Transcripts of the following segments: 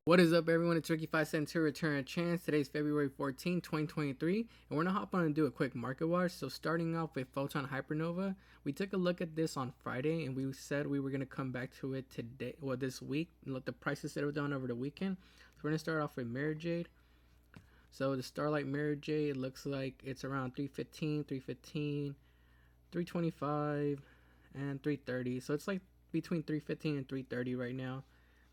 What is up, everyone? It's Ricky 5 cents here, return a chance. Today's February 14, 2023, and we're gonna hop on and do a quick market watch. So, starting off with Photon Hypernova, we took a look at this on Friday, and we said we were gonna come back to it today, well, this week, and let the prices settle down over the weekend. So, we're gonna start off with Mirror Jade. So, the Starlight Mirror Jade looks like it's around 315, 315, 325, and 330. So, it's like between 315 and 330 right now.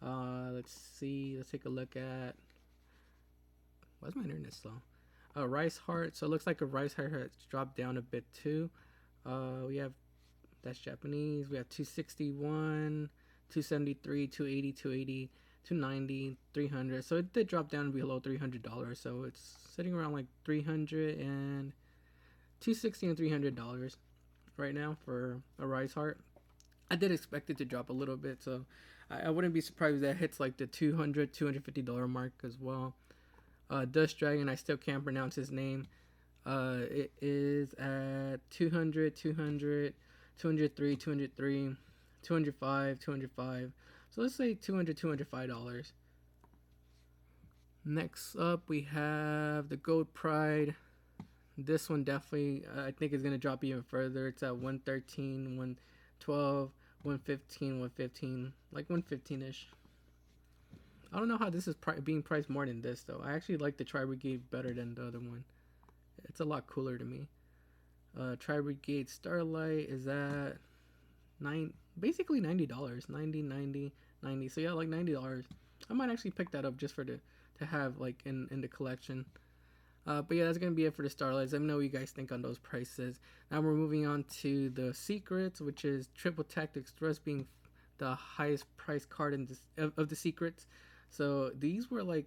Let's see. Let's take a look at. Why's my internet slow? Rice Heart. So it looks like a Rice Heart has dropped down a bit too. We have that's Japanese. We have 261, 273, 280, 280, 290, 300. So it did drop down below $300. So it's sitting around like 300 and 260 and $300 right now for a Rice Heart. I did expect it to drop a little bit, so I wouldn't be surprised if that hits like the $250 mark as well. Dust Dragon, I still can't pronounce his name. It is at 200, 200, 203, 203, 205, 205. So let's say $200, $205. Next up, we have the Gold Pride. This one definitely, I think, is going to drop even further. It's at 113, 112. 115, 115, like 115 ish. I don't know how this is being priced more than this though. I actually like the Tri Brigade better than the other one. It's a lot cooler to me. Tri Brigade Starlight is at basically $90, 90, 90, 90. So yeah, like $90. I might actually pick that up just for to have like in the collection. But yeah, that's going to be it for the Starlights. Let me know what you guys think on those prices. Now we're moving on to the Secrets, which is Triple Tactics Thrust being the highest price card in this, of the Secrets. So these were like,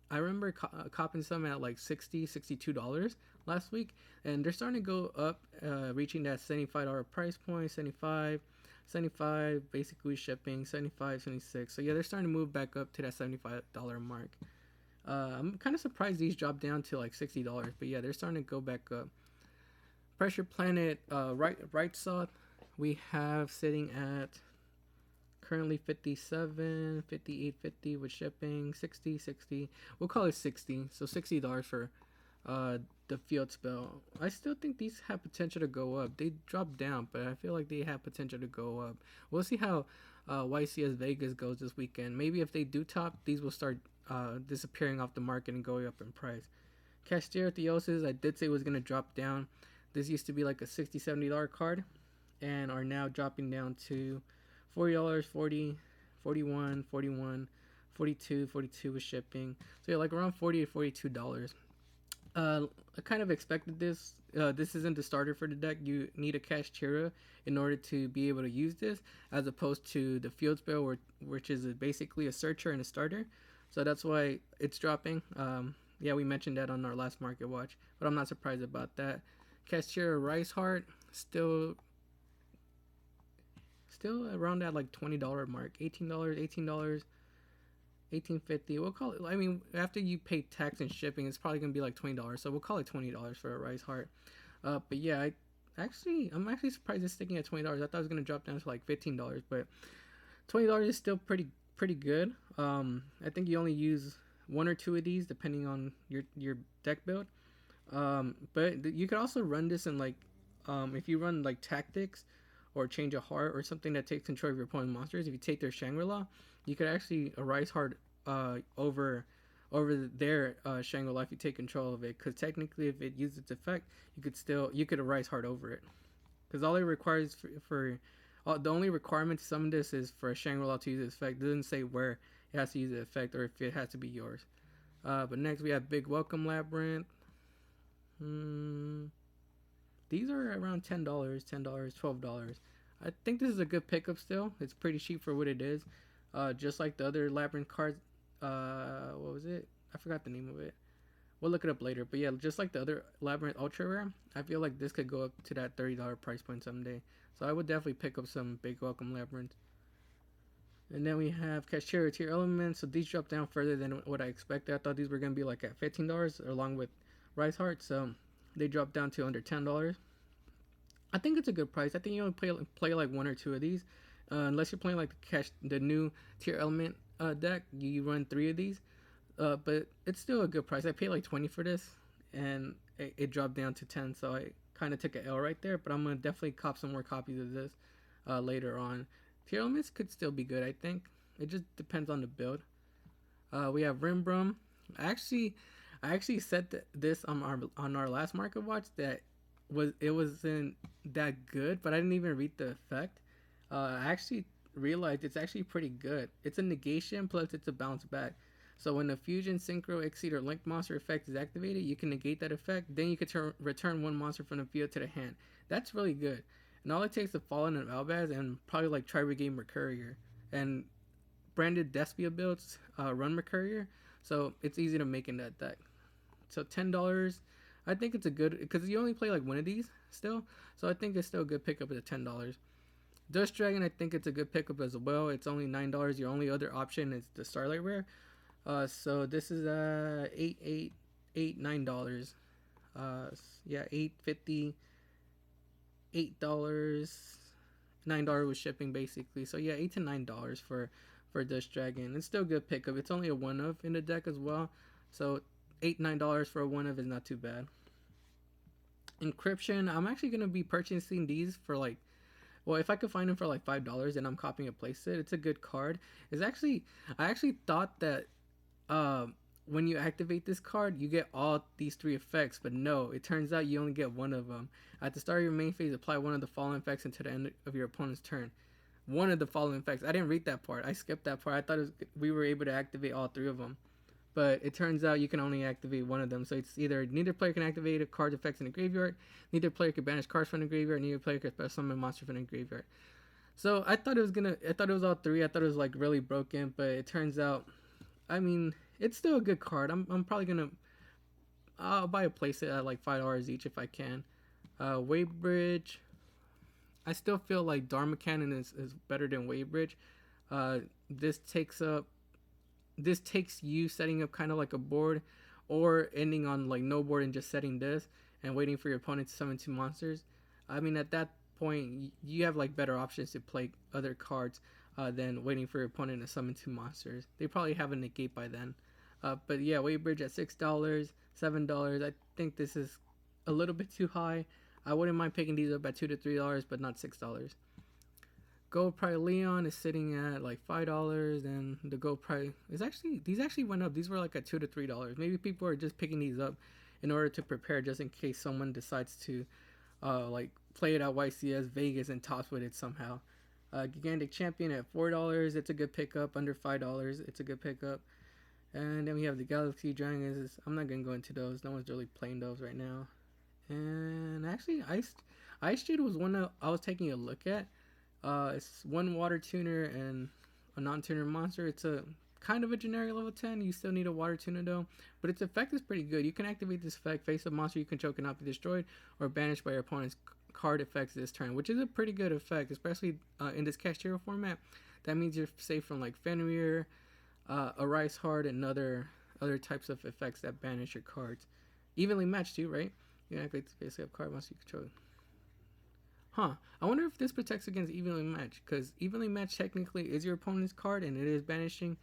I remember copping some at like $60, $62 last week. And they're starting to go up, reaching that $75 price point, 75, 75, basically shipping, 75, 76. So yeah, they're starting to move back up to that $75 mark. I'm kind of surprised these dropped down to like $60, but yeah, they're starting to go back up. Pressure Planet, right saw, we have sitting at currently 57, 58, 50 with shipping, 60, 60. We'll call it 60. So $60 for the field spell. I still think these have potential to go up. They dropped down, but I feel like they have potential to go up. We'll see how YCS Vegas goes this weekend. Maybe if they do top, these will start disappearing off the market and going up in price. Cashier Theosis, I did say was going to drop down. This used to be like a $60, $70 card and are now dropping down to $40, 40, 41, 41, 42, 42 with shipping. So yeah, like around $40 to $42. I kind of expected this. This isn't the starter for the deck. You need a Kashtira in order to be able to use this, as opposed to the field spell, which is basically a searcher and a starter. So that's why it's dropping. Yeah, we mentioned that on our last market watch, but I'm not surprised about that. Kashtira Rice Heart still around that like $20 mark, $18, $18. $18.50. We'll call it. I mean, after you pay tax and shipping, it's probably gonna be like $20. So we'll call it $20 for a Rice Heart. But yeah, I'm actually surprised it's sticking at $20. I thought it was gonna drop down to like $15, but $20 is still pretty good. I think you only use one or two of these depending on your deck build. But you could also run this in like, if you run like tactics or change a heart or something that takes control of your opponent's monsters. If you take their Shangri-La, you could actually Rice Heart over their Shangri-La if you take control of it. Because technically, if it uses its effect, you could Rice Heart over it. Because all it requires the only requirement to summon this is for a Shangri-La to use its effect. It doesn't say where it has to use the effect or if it has to be yours. But next we have Big Welcome Labyrinth. These are around $10, $12. I think this is a good pickup still. It's pretty cheap for what it is. Just like the other Labyrinth cards. What was it? I forgot the name of it. We'll look it up later. But yeah, just like the other Labyrinth Ultra Rare, I feel like this could go up to that $30 price point someday. So I would definitely pick up some Big Welcome Labyrinth. And then we have Cashier Tier Elements. So these dropped down further than what I expected. I thought these were going to be like at $15 along with Rice Heart. So they dropped down to under $10. I think it's a good price. I think you only play like one or two of these, unless you're playing like the new tier element deck, you run 3 of these. But it's still a good price. I paid like 20 for this, and it dropped down to 10, so I kind of took an L right there. But I'm gonna definitely cop some more copies of this later on. Tier elements could still be good, I think. It just depends on the build. We have Rimbrum. I actually said this on our last market watch that it wasn't that good, but I didn't even read the effect. I actually realized it's actually pretty good. It's a negation plus it's a bounce back. So when the fusion, synchro, exceed, or link monster effect is activated, you can negate that effect. Then you can return one monster from the field to the hand. That's really good. And all it takes is Fallen and Albaz and probably like Tri-Brigade Mercourier. And branded Despia builds run Mercourier. So it's easy to make in that deck. So $10. I think it's a good, because you only play like one of these still. So I think it's still a good pickup at $10. Dust Dragon, I think it's a good pickup as well. It's only $9. Your only other option is the Starlight Rare. So this is $9. Yeah, $8.50, $8, $9 with shipping basically. So yeah, $8 to $9 for Dust Dragon. It's still a good pickup. It's only a one of in the deck as well. So $8-9 for a one of is not too bad. Encryption, I'm actually gonna be purchasing these for like, well, if I could find them for like $5 and I'm copying a playset, it's a good card. I actually thought that when you activate this card, you get all these 3 effects, but no, it turns out you only get one of them. At the start of your main phase, apply one of the following effects until the end of your opponent's turn. One of the following effects. I didn't read that part. I skipped that part. I thought we were able to activate all 3 of them. But it turns out you can only activate one of them. So it's either neither player can activate a card's effects in the graveyard, neither player can banish cards from the graveyard, neither player can special summon a monster from the graveyard. So I thought it was all 3. I thought it was like really broken, but it turns out, I mean, it's still a good card. I'm probably gonna I'll buy a playset at like $5 each if I can. Wave Bridge. I still feel like Dharma Cannon is better than Wave Bridge. This takes you setting up kind of like a board, or ending on like no board and just setting this and waiting for your opponent to summon 2 monsters. I mean, at that point, you have like better options to play other cards than waiting for your opponent to summon 2 monsters. They probably have a negate by then. But yeah, Wave Bridge at $6, $7. I think this is a little bit too high. I wouldn't mind picking these up at $2 to $3, but not $6. Gold Pride Leon is sitting at like $5, and the Gold Pride is these actually went up. These were like at $2 to $3. Maybe people are just picking these up in order to prepare just in case someone decides to like play it at YCS Vegas and toss with it somehow. Gigantic Champion at $4. It's a good pickup. Under $5, it's a good pickup. And then we have the Galaxy Dragons. I'm not gonna go into those. No one's really playing those right now. And actually, Ice Jade was one I was taking a look at. It's one water tuner and a non-tuner monster. It's a kind of a generic level 10. You still need a water tuner though, but its effect is pretty good. You can activate this effect, face a monster you control cannot be destroyed or banished by your opponent's card effects this turn, which is a pretty good effect, especially in this Cashier format. That means you're safe from like Fenrir, Arise Hard, and other types of effects that banish your cards. Evenly matched too, right? You can activate the face up card monster you control. Huh. I wonder if this protects against evenly matched, because evenly matched technically is your opponent's card and it is banishing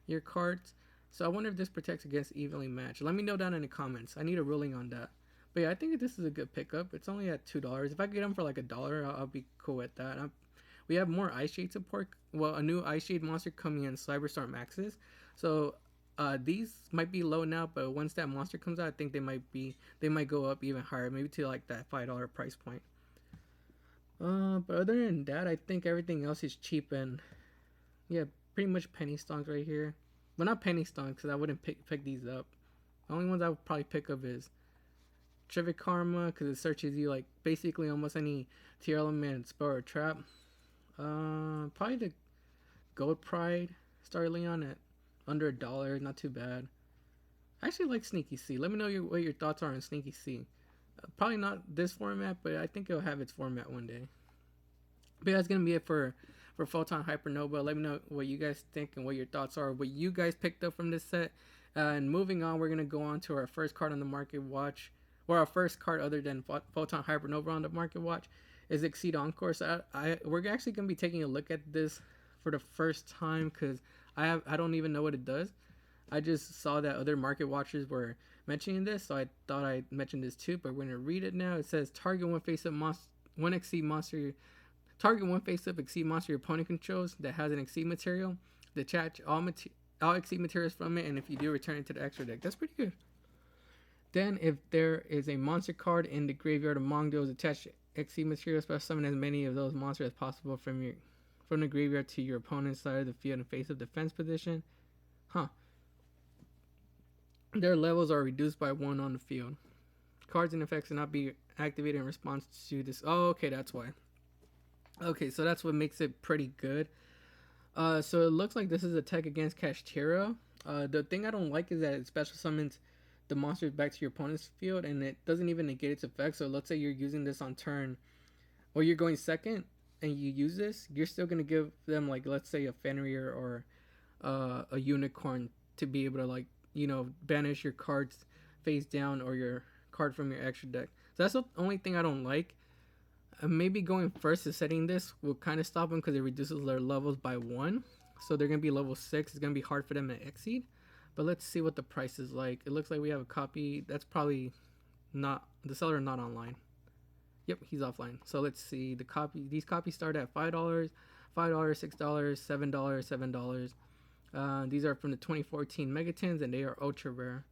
your cards. So I wonder if this protects against evenly matched. Let me know down in the comments. I need a ruling on that. But yeah, I think this is a good pickup. It's only at $2. If I get them for like $1, I'll be cool with that. We have more Ice Shade support. Well, a new Ice Shade monster coming in, Cyberstorm Maxis. So these might be low now, but once that monster comes out, I think they might go up even higher, maybe to like that $5 price point. But other than that, I think everything else is cheap, and yeah, pretty much penny stonks right here. Well, not penny stonks, because I wouldn't pick these up. The only ones I would probably pick up is Trivic Karma, because it searches you like basically almost any tier element, spell, or trap. Probably the Gold Pride Star Leon at under $1, not too bad. I actually like Sneaky C. Let me know what your thoughts are on Sneaky C. Probably not this format, but I think it'll have its format one day. But that's gonna be it for Photon Hypernova. Let me know what you guys think and what your thoughts are, what you guys picked up from this set. And moving on, we're gonna go on to our first card on the market watch, or our first card other than Photon Hypernova on the market watch is Exceed Encore. So we're actually gonna be taking a look at this for the first time, because I don't even know what it does. I just saw that other market watchers were mentioning this, so I thought I mentioned this too. But we're gonna read it now. It says target one face up monster, one exceed monster. Target one face up exceed monster your opponent controls that has an exceed material. Detach all exceed materials from it, and if you do, return it to the extra deck. That's pretty good. Then, if there is a monster card in the graveyard among those attached exceed materials, special summon as many of those monsters as possible from the graveyard to your opponent's side of the field and face up defense position. Huh. Their levels are reduced by 1 on the field. Cards and effects cannot be activated in response to this. Oh, okay, that's why. Okay, so that's what makes it pretty good. So it looks like this is a tech against Kashtira. The thing I don't like is that it special summons the monsters back to your opponent's field, and it doesn't even negate its effect. So let's say you're using this on turn, or you're going second, and you use this, you're still gonna give them, like, let's say a Fenrir or a Unicorn to be able to, like, banish your cards face down or your card from your extra deck. So that's the only thing I don't like. Maybe going first to setting this will kind of stop them because it reduces their levels by 1. So they're going to be level 6. It's going to be hard for them to exceed. But let's see what the price is like. It looks like we have a copy. That's probably not, the seller not online. Yep, he's offline. So let's see the copy. These copies start at $5, $5, $6, $7, $7. These are from the 2014 Megatins, and they are ultra rare.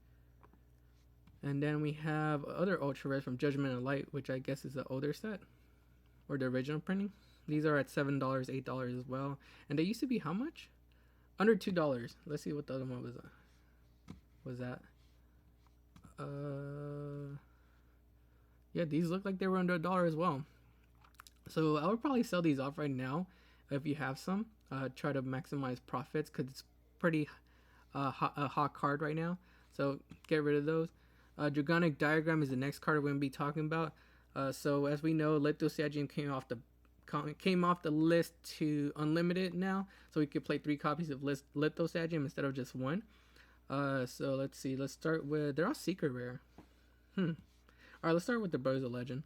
And then we have other ultra rares from Judgment and Light, which I guess is the older set, or the original printing. These are at $7, $8 as well. And they used to be how much? Under $2. Let's see what the other one was. Was that? Yeah, these look like they were under $1 as well. So I would probably sell these off right now if you have some. Try to maximize profits because it's pretty a hot card right now. So get rid of those. Dragonic Diagram is the next card we're going to be talking about. So as we know, Lithosagium came off the list to unlimited now, so we could play 3 copies of Lithosagium instead of just 1. So let's see. Let's start with, they're all secret rare. All right, let's start with the Brothers of Legend.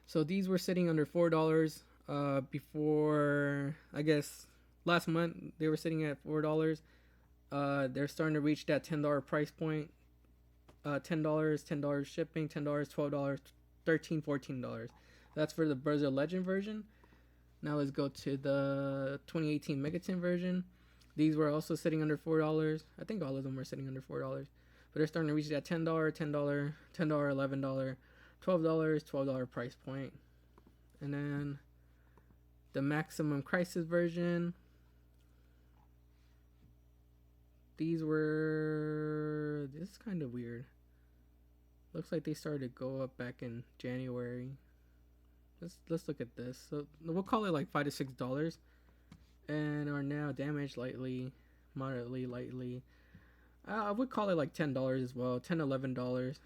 So these were sitting under $4 before, I guess last month they were sitting at $4. They're starting to reach that $10 price point. $10 shipping, $10, $12, $13, $14. That's for the Brothers of Legend version. Now let's go to the 2018 Megatin version. These were also sitting under $4. I think all of them were sitting under $4. But they're starting to reach that $10, $10, $11, $12, $12 price point. And then the Maximum Crisis version. These were, this is kind of weird. Looks like they started to go up back in January. Let's look at this. So we'll call it like $5 to $6, and are now damaged lightly, moderately, lightly. I would call it like $10 as well, $10, $11,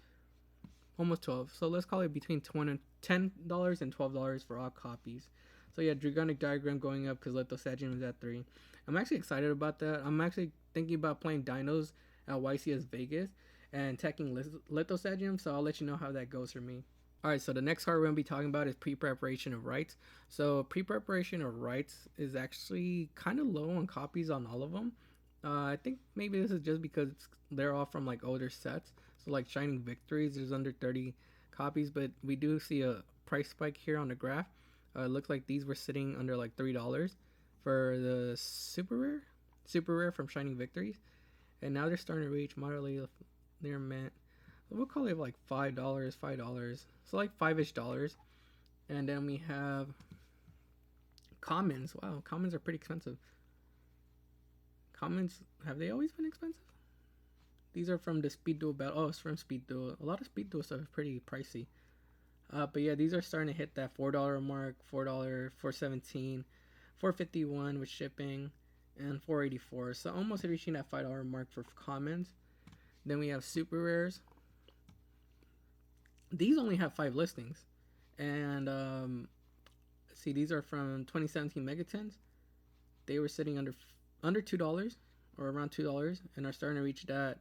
almost $12. So let's call it between $10 and $12 for all copies. So yeah, Dragonic Diagram going up because Lithosagium is at 3. I'm actually excited about that. I'm actually thinking about playing Dinos at YCS Vegas and teching Lithosagium, so I'll let you know how that goes for me. Alright, so the next card we're going to be talking about is Pre-Preparation of Rites. So Pre-Preparation of Rites is actually kind of low on copies on all of them. I think maybe this is just because they're all from like older sets. So like Shining Victories, there's under 30 copies, but we do see a price spike here on the graph. It looks like these were sitting under like $3 for the super rare from Shining Victories, and now they're starting to reach moderately near mint. We'll call it like $5, so like $5-ish. And then we have commons. Wow, commons are pretty expensive. Commons, have they always been expensive? These are from the Speed Duel battle. Oh, it's from Speed Duel. A lot of Speed Duel stuff is pretty pricey. But yeah, these are starting to hit that $4 mark. $4, $4.17, $4.51 with shipping, and $4.84. So almost reaching that $5 mark for commons. Then we have super rares. These only have 5 listings, and see, these are from 2017 Megatins. They were sitting under $2 or around $2, and are starting to reach that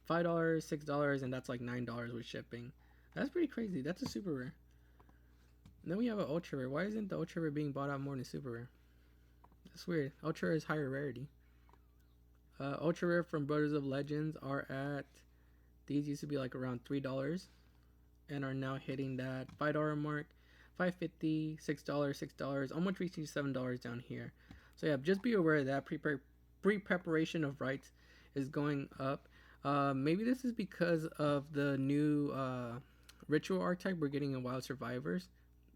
$5, $6, and that's like $9 with shipping. That's pretty crazy. That's a super rare. And then we have an ultra rare. Why isn't the ultra rare being bought out more than super rare? That's weird. Ultra rare is higher rarity. Ultra rare from Brothers of Legends are at, these used to be like around $3 and are now hitting that $5 mark, $5.50, $6, $6, almost reaching $7 down here. So yeah, just be aware of that. Pre-preparation of rights is going up. Maybe this is because of the new ritual archetype we're getting in Wild Survivors.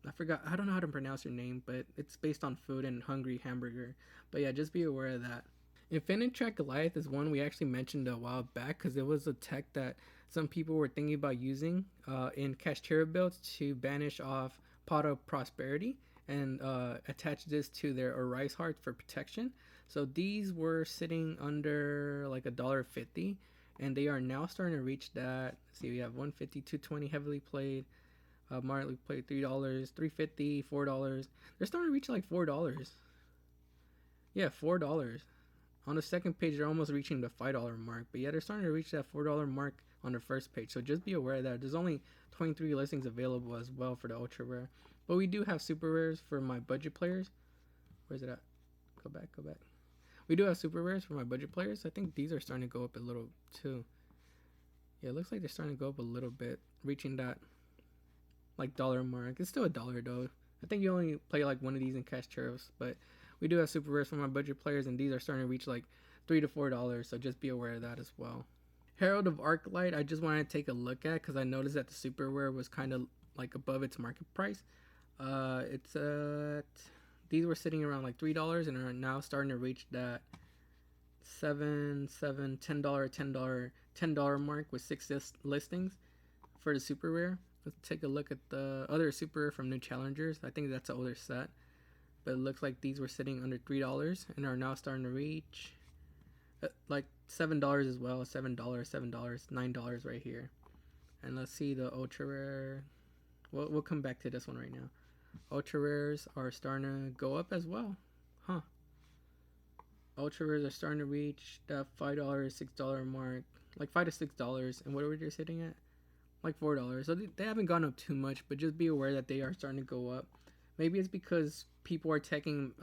I don't know how to pronounce your name, but it's based on food and Hungry Hamburger. But yeah, just be aware of that. Infinitrack Goliath is one we actually mentioned a while back because it was a tech that some people were thinking about using in Kashtira builds to banish off Pot of Prosperity and attach this to their Arise Heart for protection. So these were sitting under like $1.50, and they are now starting to reach that. Let's see, we have 150, 220 heavily played. Moderately played $3, $3.50, $4. They're starting to reach like $4. Yeah, $4. On the second page, they're almost reaching the $5 mark, but yeah, they're starting to reach that $4 mark on the first page. So just be aware that there's only 23 listings available as well for the ultra rare. But we do have super rares for my budget players. Where's it at? Go back. We do have super rares for my budget players. I think these are starting to go up a little too. Yeah, it looks like they're starting to go up a little bit, reaching that like dollar mark. It's still $1 though. I think you only play like one of these in cash churros, but we do have super rares for my budget players, and these are starting to reach like $3 to $4. So just be aware of that as well. Herald of Arclight, I just wanted to take a look at because I noticed that the super rare was kind of like above its market price. It's these were sitting around like $3 and are now starting to reach that $7, $10 mark with 6 listings for the super rare. Let's take a look at the other super rare from New Challengers. I think that's an older set, but it looks like these were sitting under $3 and are now starting to reach like $7 as well. $7, $9 right here. And let's see the ultra rare. We'll come back to this one right now. Ultra rares are starting to go up as well. Ultra rares are starting to reach that $5, $6 mark, like $5 to $6. And what are we just sitting at? Like $4. So they haven't gone up too much, but just be aware that they are starting to go up. Maybe it's because people are taking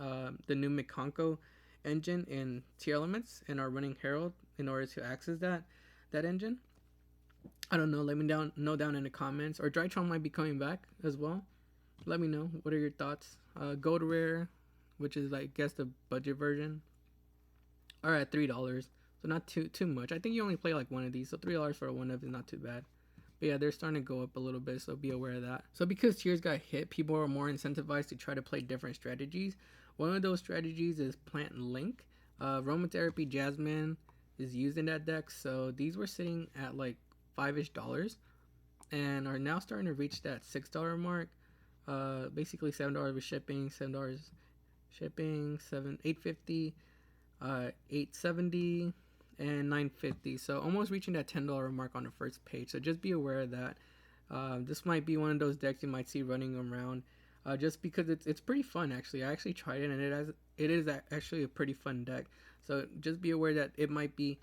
the new Mikanko engine in Tier Elements and are running Herald in order to access that engine. I don't know. Let me know down in the comments. Or Drytron might be coming back as well. Let me know. What are your thoughts? Gold Rare, which is I guess the budget version, are at $3. So not too much. I think you only play like one of these, so $3 for one of is not too bad. But yeah, they're starting to go up a little bit, so be aware of that. So because tiers got hit, people are more incentivized to try to play different strategies. One of those strategies is Plant and Link. Aromatherapy Jasmine is used in that deck, so these were sitting at like $5-ish and are now starting to reach that $6 mark. Basically $7 with shipping, $7 shipping, $8.50, $8.70, and $9.50. So almost reaching that $10 mark on the first page. So just be aware of that. This might be one of those decks you might see running around, just because it's pretty fun actually. I actually tried it and it is actually a pretty fun deck. So just be aware that it might be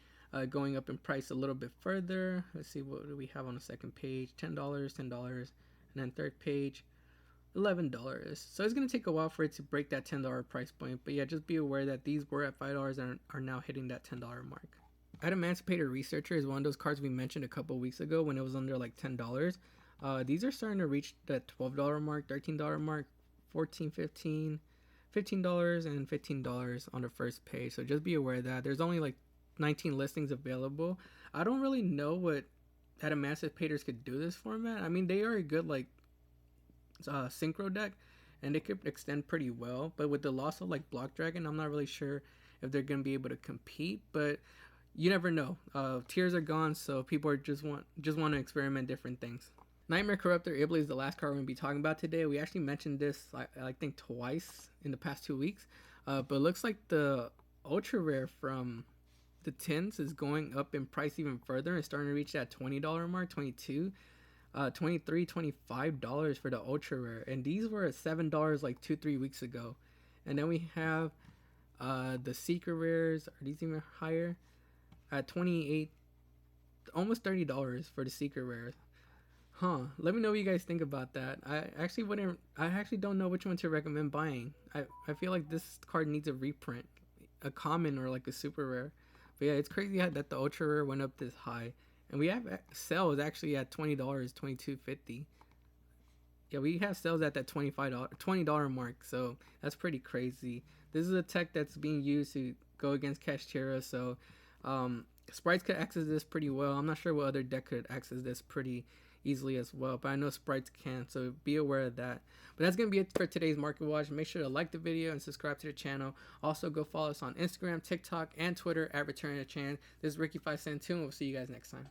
going up in price a little bit further. Let's see, what do we have on the second page? $10, $10, and then third page, $11. So it's going to take a while for it to break that $10 price point. But yeah, just be aware that these were at $5 and are now hitting that $10 mark. Emancipator Researcher is one of those cards we mentioned a couple weeks ago when it was under like $10. These are starting to reach that $12 mark, $13 mark, $14, $15, $15, and $15 on the first page. So just be aware of that. There's only like 19 listings available. I don't really know what Emancipators could do this format. I mean, they are a good like synchro deck, and they could extend pretty well. But with the loss of like Block Dragon, I'm not really sure if they're gonna be able to compete. But you never know. Tiers are gone, so people are just want to experiment different things. Nightmare Corruptor Iblis is the last card we're going to be talking about today. We actually mentioned this, I think, twice in the past 2 weeks. But it looks like the ultra rare from the tins is going up in price even further and starting to reach that $20 mark, $22, $23, $25 for the ultra rare. And these were at $7 like 2-3 weeks ago. And then we have the secret rares. Are these even higher? At $28, almost $30 for the secret rares. Let me know what you guys think about that. I actually don't know which one to recommend buying. I feel like this card needs a reprint, a common or like a super rare. But yeah, it's crazy that the ultra rare went up this high, and we have sales actually at $20, 22.50. Yeah, we have sales at that $20 mark, so that's pretty crazy. This is a tech that's being used to go against Kashtira, so Sprites could access this pretty well. I'm not sure what other deck could access this pretty easily as well, but I know Sprites can, so be aware of that. But that's gonna be it for today's market watch. Make sure to like the video and subscribe to the channel. Also, go follow us on Instagram, TikTok, and Twitter at Return to Chan. This is Ricky572, and we'll see you guys next time.